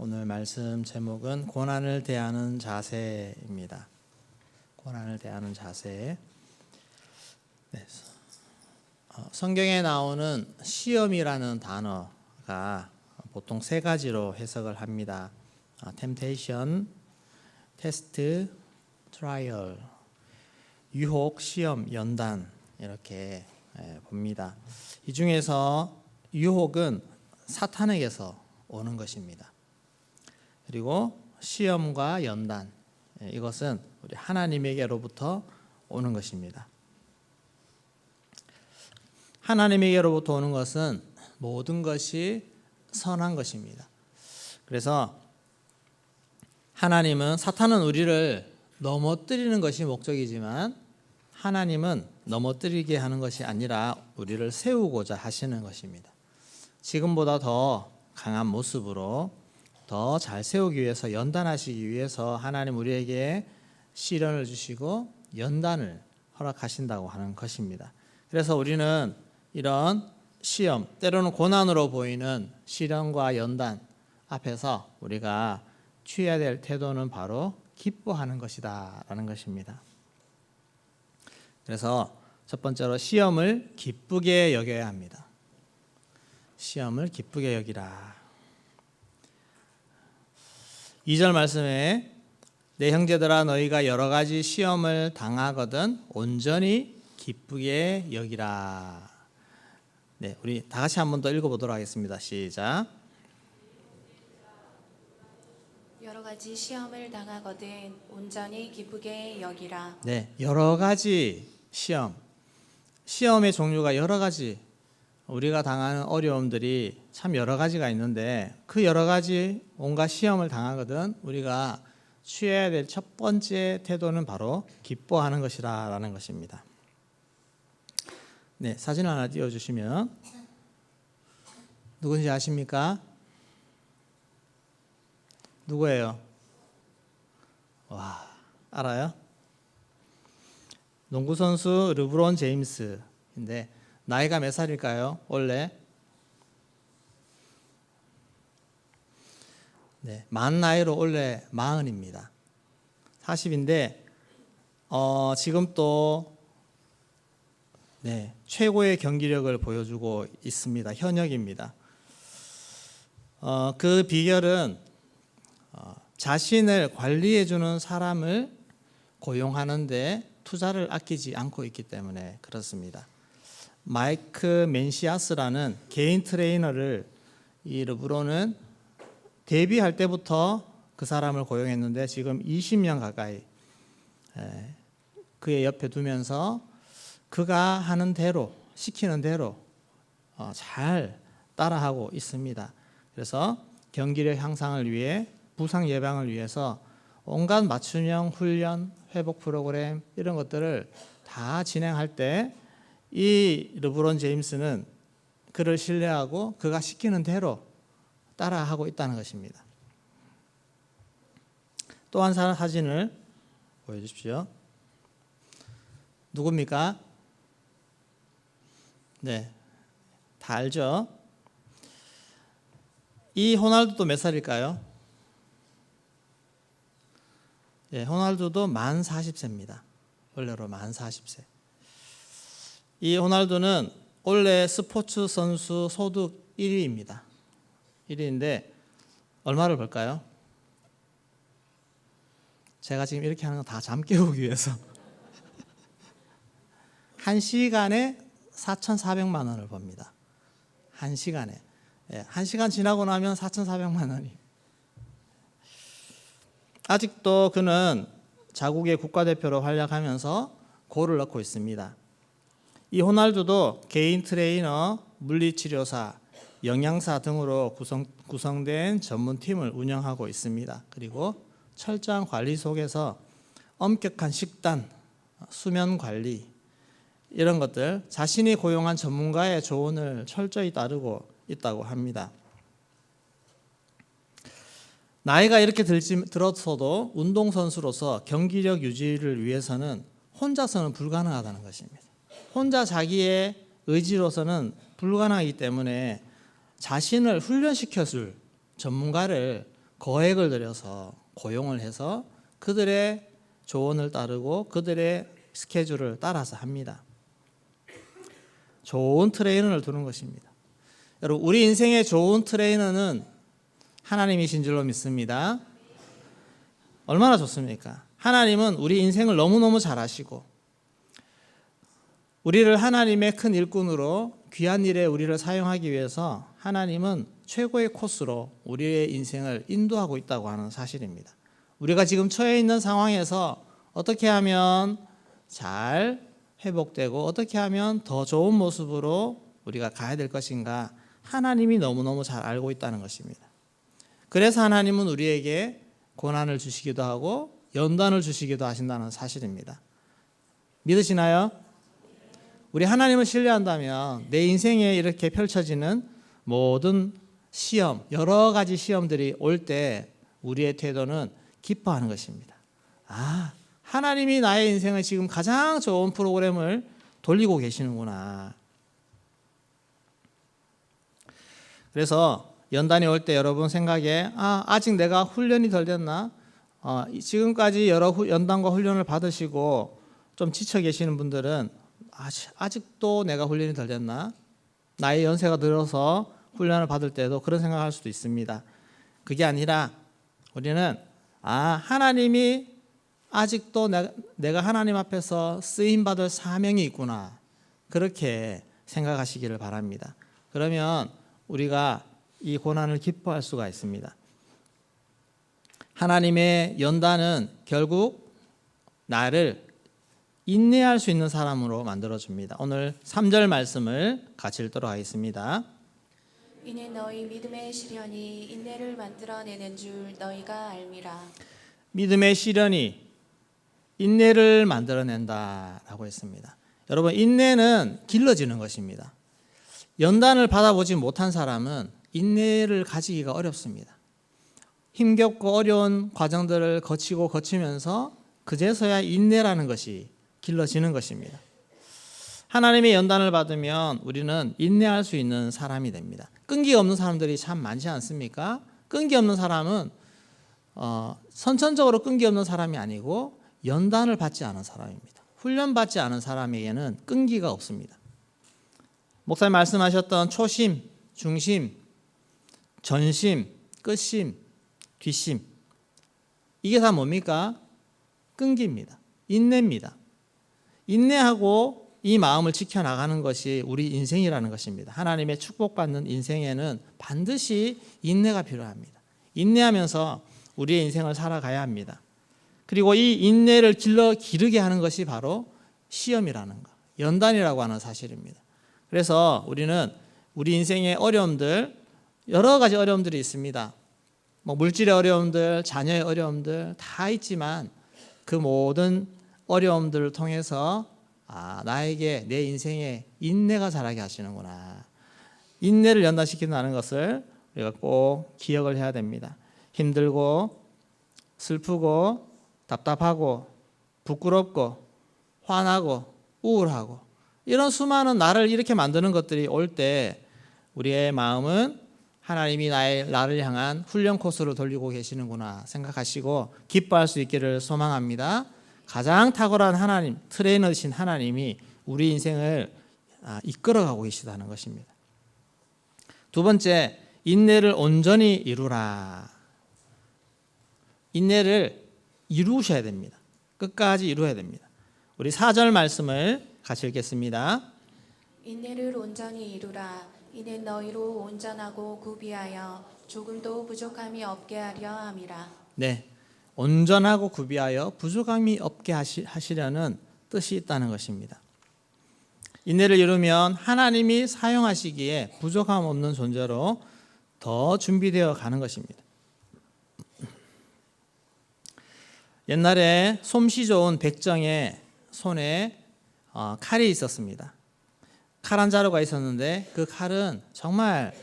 오늘 말씀 제목은 고난을 대하는 자세입니다. 고난을 대하는 자세. 네. 성경에 나오는 시험이라는 단어가 보통 세 가지로 해석을 합니다. temptation, test, trial. 유혹, 시험, 연단 이렇게 봅니다. 이 중에서 유혹은 사탄에게서 오는 것입니다. 그리고 시험과 연단, 이것은 우리 하나님에게로부터 오는 것입니다. 하나님에게로부터 오는 것은 모든 것이 선한 것입니다. 그래서 사탄은 우리를 넘어뜨리는 것이 목적이지만 하나님은 넘어뜨리게 하는 것이 아니라 우리를 세우고자 하시는 것입니다. 지금보다 더 강한 모습으로 더 잘 세우기 위해서, 연단하시기 위해서 하나님 우리에게 시련을 주시고 연단을 허락하신다고 하는 것입니다. 그래서 우리는 이런 시험, 때로는 고난으로 보이는 시련과 연단 앞에서 우리가 취해야 될 태도는 바로 기뻐하는 것이다 라는 것입니다. 그래서 첫 번째로 시험을 기쁘게 여겨야 합니다. 시험을 기쁘게 여기라. 2절 말씀에 내 형제들아 너희가 여러 가지 시험을 당하거든 온전히 기쁘게 여기라. 네, 우리 다 같이 한 번 더 읽어보도록 하겠습니다. 시작. 여러 가지 시험을 당하거든 온전히 기쁘게 여기라. 네, 여러 가지 시험의 종류가 여러 가지, 우리가 당하는 어려움들이 참 여러 가지가 있는데 그 여러 가지 온갖 시험을 당하거든 우리가 취해야 될 첫 번째 태도는 바로 기뻐하는 것이라는 것입니다. 네, 사진 하나 띄워주시면 누군지 아십니까? 누구예요? 와, 알아요? 농구선수 르브론 제임스인데 나이가 몇 살일까요? 원래? 네, 만 나이로 원래 40입니다. 40인데 지금 또 최고의 경기력을 보여주고 있습니다. 현역입니다. 그 비결은 자신을 관리해주는 사람을 고용하는데 투자를 아끼지 않고 있기 때문에 그렇습니다. 마이크 맨시아스라는 개인 트레이너를 이 르브론은 데뷔할 때부터 그 사람을 고용했는데 지금 20년 가까이 그의 옆에 두면서 그가 하는 대로, 시키는 대로 잘 따라하고 있습니다. 그래서 경기력 향상을 위해, 부상 예방을 위해서 온갖 맞춤형 훈련, 회복 프로그램 이런 것들을 다 진행할 때 이 르브론 제임스는 그를 신뢰하고 그가 시키는 대로 따라하고 있다는 것입니다. 또 한 사진을 보여주십시오. 누굽니까? 네, 다 알죠? 이 호날두도 몇 살일까요? 네, 호날두도 만 40세입니다. 원래로 만 40세. 이 호날두는 원래 스포츠 선수 소득 1위입니다. 1위인데 얼마를 벌까요? 제가 지금 이렇게 하는 건 다 잠 깨우기 위해서 1시간에 4,400만 원을 법니다. 1시간에. 1시간 지나고 나면 4,400만 원이. 아직도 그는 자국의 국가대표로 활약하면서 골을 넣고 있습니다. 이 호날두도 개인 트레이너, 물리치료사, 영양사 등으로 구성된 전문팀을 운영하고 있습니다. 그리고 철저한 관리 속에서 엄격한 식단, 수면 관리 이런 것들 자신이 고용한 전문가의 조언을 철저히 따르고 있다고 합니다. 나이가 이렇게 들었어도 운동선수로서 경기력 유지를 위해서는 혼자서는 불가능하다는 것입니다. 혼자 자기의 의지로서는 불가능하기 때문에 자신을 훈련시켜줄 전문가를 거액을 들여서 고용을 해서 그들의 조언을 따르고 그들의 스케줄을 따라서 합니다. 좋은 트레이너를 두는 것입니다. 여러분, 우리 인생의 좋은 트레이너는 하나님이신 줄로 믿습니다. 얼마나 좋습니까? 하나님은 우리 인생을 너무너무 잘 아시고 우리를 하나님의 큰 일꾼으로 귀한 일에 우리를 사용하기 위해서 하나님은 최고의 코스로 우리의 인생을 인도하고 있다고 하는 사실입니다. 우리가 지금 처해 있는 상황에서 어떻게 하면 잘 회복되고 어떻게 하면 더 좋은 모습으로 우리가 가야 될 것인가 하나님이 너무너무 잘 알고 있다는 것입니다. 그래서 하나님은 우리에게 고난을 주시기도 하고 연단을 주시기도 하신다는 사실입니다. 믿으시나요? 우리 하나님을 신뢰한다면 내 인생에 이렇게 펼쳐지는 모든 시험, 여러 가지 시험들이 올 때 우리의 태도는 기뻐하는 것입니다. 하나님이 나의 인생을 지금 가장 좋은 프로그램을 돌리고 계시는구나. 그래서 연단이 올 때 여러분 생각에 아직 내가 훈련이 덜 됐나? 지금까지 여러 연단과 훈련을 받으시고 좀 지쳐 계시는 분들은 아직도 내가 훈련이 덜 됐나? 나의 연세가 들어서 훈련을 받을 때도 그런 생각할 수도 있습니다. 그게 아니라 우리는 하나님이 아직도 내가 하나님 앞에서 쓰임받을 사명이 있구나. 그렇게 생각하시기를 바랍니다. 그러면 우리가 이 고난을 기뻐할 수가 있습니다. 하나님의 연단은 결국 나를 인내할 수 있는 사람으로 만들어줍니다. 오늘 3절 말씀을 같이 읽도록 하겠습니다. 이는 너희 믿음의 시련이 인내를 만들어내는 줄 너희가 알미라. 믿음의 시련이 인내를 만들어낸다라고 했습니다. 여러분, 인내는 길러지는 것입니다. 연단을 받아보지 못한 사람은 인내를 가지기가 어렵습니다. 힘겹고 어려운 과정들을 거치면서 그제서야 인내라는 것이 길러지는 것입니다. 하나님의 연단을 받으면 우리는 인내할 수 있는 사람이 됩니다. 끈기 없는 사람들이 참 많지 않습니까? 끈기 없는 사람은 선천적으로 끈기 없는 사람이 아니고 연단을 받지 않은 사람입니다. 훈련받지 않은 사람에게는 끈기가 없습니다. 목사님 말씀하셨던 초심, 중심, 전심, 끝심, 뒷심, 이게 다 뭡니까? 끈기입니다. 인내입니다. 인내하고 이 마음을 지켜나가는 것이 우리 인생이라는 것입니다. 하나님의 축복받는 인생에는 반드시 인내가 필요합니다. 인내하면서 우리의 인생을 살아가야 합니다. 그리고 이 인내를 기르게 하는 것이 바로 시험이라는 것, 연단이라고 하는 사실입니다. 그래서 우리는 우리 인생의 어려움들, 여러 가지 어려움들이 있습니다. 물질의 어려움들, 자녀의 어려움들 다 있지만 그 모든 어려움들을 통해서 나에게 내 인생에 인내가 자라게 하시는구나. 인내를 연단시킨다는 것을 우리가 꼭 기억을 해야 됩니다. 힘들고 슬프고 답답하고 부끄럽고 화나고 우울하고 이런 수많은 나를 이렇게 만드는 것들이 올 때 우리의 마음은 하나님이 나를 향한 훈련 코스로 돌리고 계시는구나 생각하시고 기뻐할 수 있기를 소망합니다. 가장 탁월한 하나님, 트레이너신 하나님이 우리 인생을 이끌어가고 계시다는 것입니다. 두 번째, 인내를 온전히 이루라. 인내를 이루셔야 됩니다. 끝까지 이루어야 됩니다. 우리 4절 말씀을 같이 읽겠습니다. 인내를 온전히 이루라. 이는 너희로 온전하고 구비하여 조금도 부족함이 없게 하려 함이라. 네, 온전하고 구비하여 부족함이 없게 하시려는 뜻이 있다는 것입니다. 인내를 이루면 하나님이 사용하시기에 부족함 없는 존재로 더 준비되어 가는 것입니다. 옛날에 솜씨 좋은 백정의 손에 칼이 있었습니다. 칼 한 자루가 있었는데 그 칼은 정말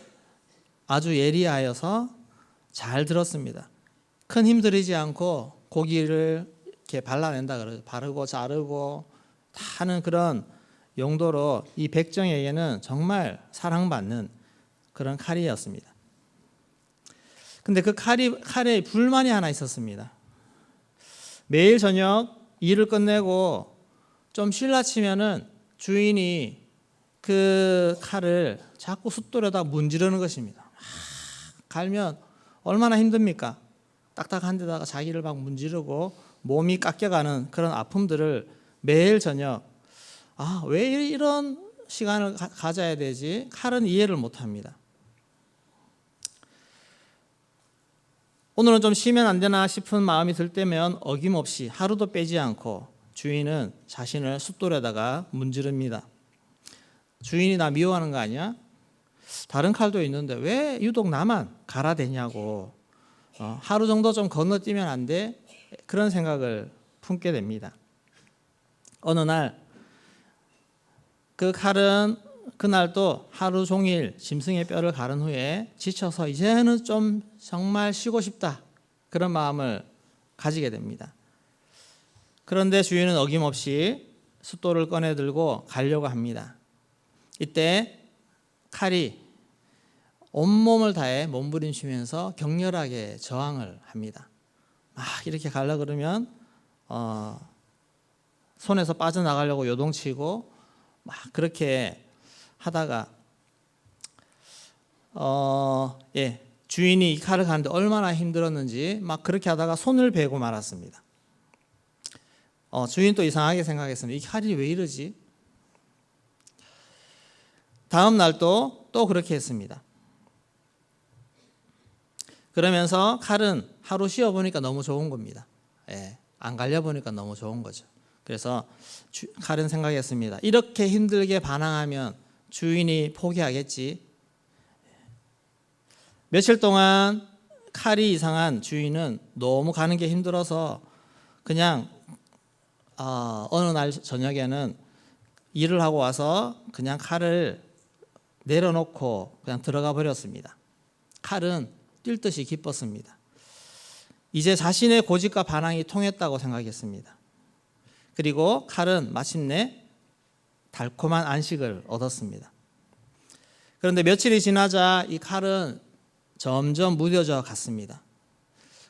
아주 예리하여서 잘 들었습니다. 큰 힘 들이지 않고 고기를 이렇게 발라낸다 그러죠. 바르고 자르고 다 하는 그런 용도로 이 백정에게는 정말 사랑받는 그런 칼이었습니다. 근데 그 칼에 불만이 하나 있었습니다. 매일 저녁 일을 끝내고 좀 쉴라 치면은 주인이 그 칼을 자꾸 숫돌에다 문지르는 것입니다. 갈면 얼마나 힘듭니까? 딱딱한 데다가 자기를 막 문지르고 몸이 깎여가는 그런 아픔들을 매일 저녁, 왜 이런 시간을 가져야 되지? 칼은 이해를 못합니다. 오늘은 좀 쉬면 안 되나 싶은 마음이 들 때면 어김없이 하루도 빼지 않고 주인은 자신을 숫돌에다가 문지릅니다. 주인이 나 미워하는 거 아니야? 다른 칼도 있는데 왜 유독 나만 갈아대냐고, 하루 정도 좀 건너뛰면 안 돼? 그런 생각을 품게 됩니다. 어느 날 그 칼은 그날도 하루 종일 짐승의 뼈를 가른 후에 지쳐서 이제는 좀 정말 쉬고 싶다, 그런 마음을 가지게 됩니다. 그런데 주인은 어김없이 숫돌을 꺼내 들고 가려고 합니다. 이때 칼이 온몸을 다해 몸부림치면서 격렬하게 저항을 합니다. 막 이렇게 가려고 그러면 손에서 빠져나가려고 요동치고 막 그렇게 하다가 주인이 이 칼을 가는데 얼마나 힘들었는지 막 그렇게 하다가 손을 베고 말았습니다. 주인 또 이상하게 생각했습니다. 이 칼이 왜 이러지? 다음 날도 또 그렇게 했습니다. 그러면서 칼은 하루 쉬어보니까 너무 좋은 겁니다. 안 갈려보니까 너무 좋은 거죠. 그래서 칼은 생각했습니다. 이렇게 힘들게 반항하면 주인이 포기하겠지. 며칠 동안 칼이 이상한 주인은 너무 가는 게 힘들어서 그냥 어느 날 저녁에는 일을 하고 와서 그냥 칼을 내려놓고 그냥 들어가 버렸습니다. 칼은 뛸 듯이 기뻤습니다. 이제 자신의 고집과 반항이 통했다고 생각했습니다. 그리고 칼은 마침내 달콤한 안식을 얻었습니다. 그런데 며칠이 지나자 이 칼은 점점 무뎌져 갔습니다.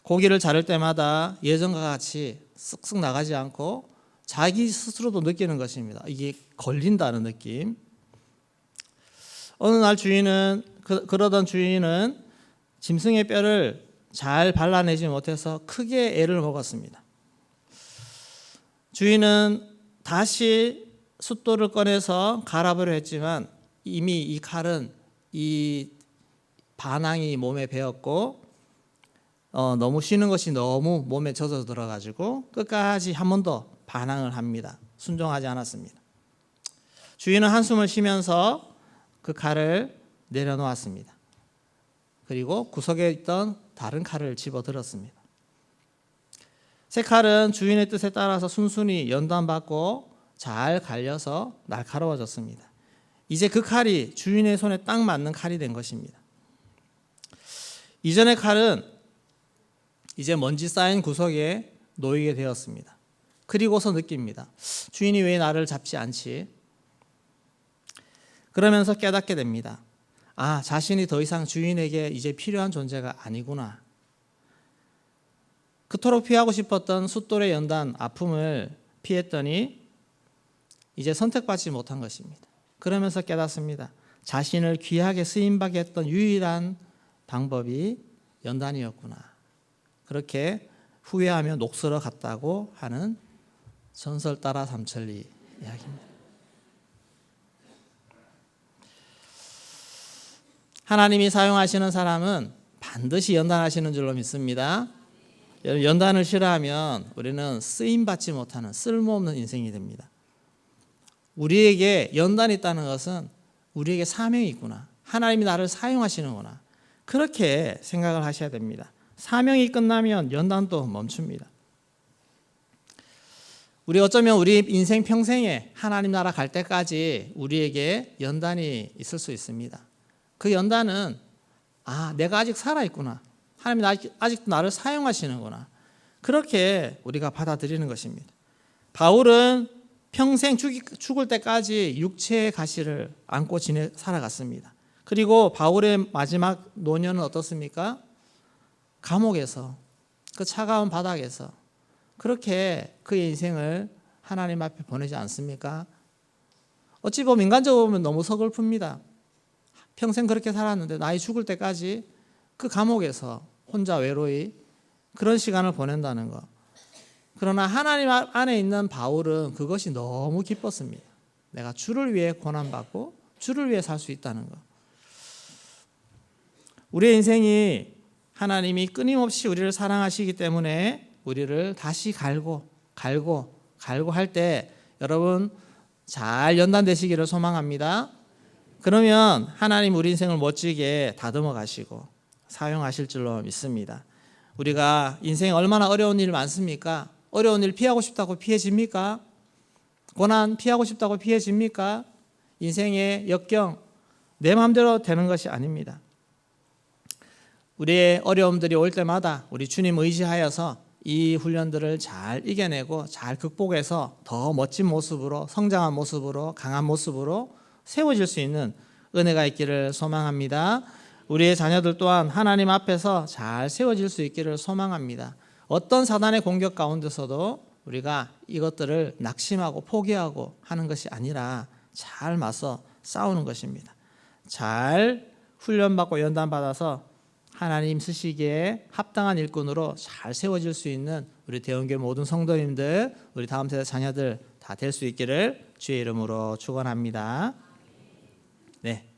고기를 자를 때마다 예전과 같이 쓱쓱 나가지 않고 자기 스스로도 느끼는 것입니다. 이게 걸린다는 느낌. 어느 날 그러던 주인은 짐승의 뼈를 잘 발라내지 못해서 크게 애를 먹었습니다. 주인은 다시 숫돌을 꺼내서 갈아보려 했지만 이미 이 칼은 이 반항이 몸에 배었고 너무 쉬는 것이 너무 몸에 젖어 들어가지고 끝까지 한 번 더 반항을 합니다. 순종하지 않았습니다. 주인은 한숨을 쉬면서 그 칼을 내려놓았습니다. 그리고 구석에 있던 다른 칼을 집어들었습니다. 새 칼은 주인의 뜻에 따라서 순순히 연단받고 잘 갈려서 날카로워졌습니다. 이제 그 칼이 주인의 손에 딱 맞는 칼이 된 것입니다. 이전의 칼은 이제 먼지 쌓인 구석에 놓이게 되었습니다. 그리고서 느낍니다. 주인이 왜 나를 잡지 않지? 그러면서 깨닫게 됩니다. 자신이 더 이상 주인에게 이제 필요한 존재가 아니구나. 그토록 피하고 싶었던 숫돌의 연단, 아픔을 피했더니 이제 선택받지 못한 것입니다. 그러면서 깨닫습니다. 자신을 귀하게 쓰임받게 했던 유일한 방법이 연단이었구나. 그렇게 후회하며 녹슬어 갔다고 하는 전설 따라 삼천리 이야기입니다. 하나님이 사용하시는 사람은 반드시 연단하시는 줄로 믿습니다. 연단을 싫어하면 우리는 쓰임받지 못하는 쓸모없는 인생이 됩니다. 우리에게 연단이 있다는 것은 우리에게 사명이 있구나. 하나님이 나를 사용하시는구나. 그렇게 생각을 하셔야 됩니다. 사명이 끝나면 연단도 멈춥니다. 우리 어쩌면 우리 인생 평생에 하나님 나라 갈 때까지 우리에게 연단이 있을 수 있습니다. 그 연단은 내가 아직 살아있구나. 하나님이 아직도 나를 사용하시는구나. 그렇게 우리가 받아들이는 것입니다. 바울은 평생 죽을 때까지 육체의 가시를 안고 살아갔습니다. 그리고 바울의 마지막 노년은 어떻습니까? 감옥에서 그 차가운 바닥에서 그렇게 그의 인생을 하나님 앞에 보내지 않습니까? 어찌 보면 인간적으로 보면 너무 서글픕니다. 평생 그렇게 살았는데 나이 죽을 때까지 그 감옥에서 혼자 외로이 그런 시간을 보낸다는 것. 그러나 하나님 안에 있는 바울은 그것이 너무 기뻤습니다. 내가 주를 위해 고난받고 주를 위해 살 수 있다는 것. 우리의 인생이 하나님이 끊임없이 우리를 사랑하시기 때문에 우리를 다시 갈고 할 때 여러분 잘 연단되시기를 소망합니다. 그러면 하나님 우리 인생을 멋지게 다듬어 가시고 사용하실 줄로 믿습니다. 우리가 인생에 얼마나 어려운 일 많습니까? 어려운 일 피하고 싶다고 피해집니까? 고난 피하고 싶다고 피해집니까? 인생의 역경 내 마음대로 되는 것이 아닙니다. 우리의 어려움들이 올 때마다 우리 주님 의지하여서 이 훈련들을 잘 이겨내고 잘 극복해서 더 멋진 모습으로 성장한 모습으로 강한 모습으로 세워질 수 있는 은혜가 있기를 소망합니다. 우리의 자녀들 또한 하나님 앞에서 잘 세워질 수 있기를 소망합니다. 어떤 사단의 공격 가운데서도 우리가 이것들을 낙심하고 포기하고 하는 것이 아니라 잘 맞서 싸우는 것입니다. 잘 훈련받고 연단받아서 하나님 쓰시기에 합당한 일꾼으로 잘 세워질 수 있는 우리 대원교회 모든 성도님들, 우리 다음 세대 자녀들 다 될 수 있기를 주의 이름으로 축원합니다. 네.